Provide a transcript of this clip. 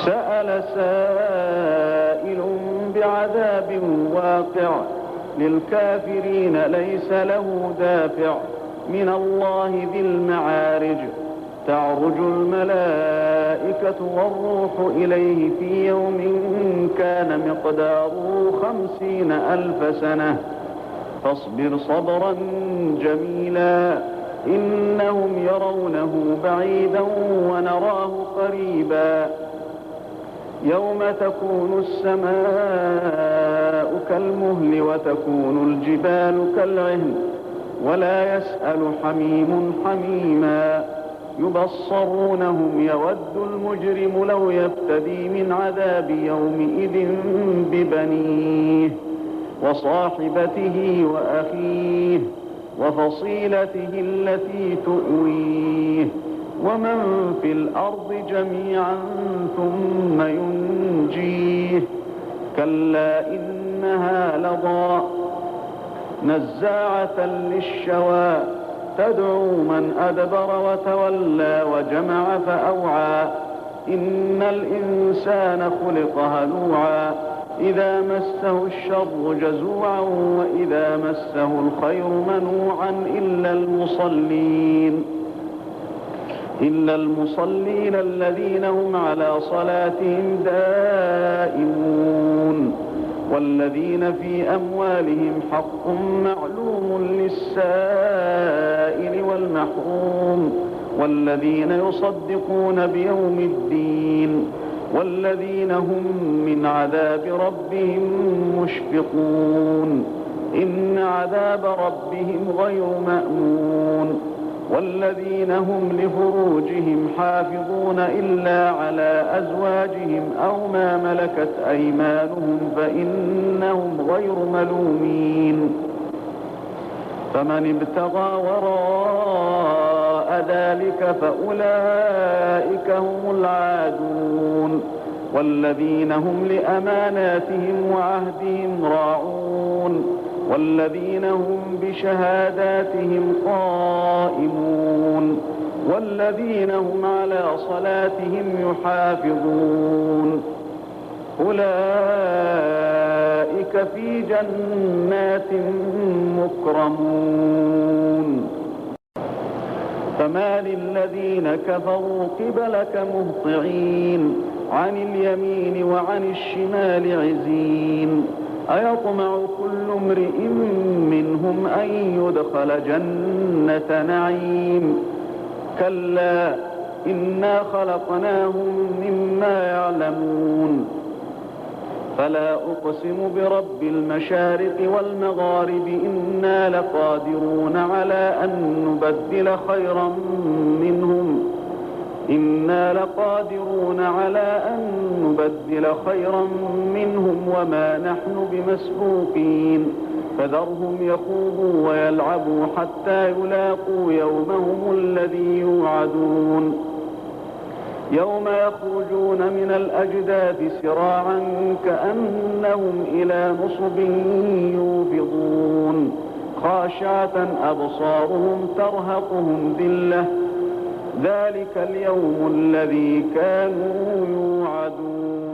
سأل سائل بعذاب واقع للكافرين ليس له دافع من الله ذي المعارج تعرج الملائكة والروح إليه في يوم كان مقداره 50,000 سنة فاصبر صبرا جميلا إنهم يرونه بعيدا ونراه قريبا يوم تكون السماء كالمهل وتكون الجبال كالعهن ولا يسأل حميم حميما يبصرونهم يود المجرم لو يفتدي من عذاب يومئذ ببنيه وصاحبته وأخيه وفصيلته التي تؤويه ومن في الأرض جميعا ثم ينجيه كلا إنها لظى نزاعة للشوى تدعو من أدبر وتولى وجمع فأوعى إن الإنسان خلق هلوعا إذا مسه الشر جزوعا وإذا مسه الخير منوعا إلا المصلين الذين هم على صلاتهم دائمون والذين في أموالهم حق معلوم للسائل والمحروم والذين يصدقون بيوم الدين والذين هم من عذاب ربهم مشفقون إن عذاب ربهم غير مأمون والذين هم لفروجهم حافظون إلا على أزواجهم أو ما ملكت أيمانهم فإنهم غير ملومين فمن ابتغى وراء ذلك فأولئك هم العادون والذين هم لأماناتهم وعهدهم راعون والذين هم بشهاداتهم قائمون والذين هم على صلاتهم يحافظون أولئك في جنات مكرمون فما للذين كفروا قبلك مهطعين عن اليمين وعن الشمال عزين أيطمع كل امرئ منهم أن يدخل جنة نعيم كلا إنا خلقناهم مما يعلمون فلا أقسم برب المشارق والمغارب إنا لقادرون على أن نبدل خيرا منهم وما نحن بمسبوقين فذرهم يخوضوا ويلعبوا حتى يلاقوا يومهم الذي يوعدون يوم يخرجون من الأجداث سراعا كأنهم إلى نصب يوفضون خاشعة أبصارهم ترهقهم ذلة ذلك اليوم الذي كانوا يوعدون.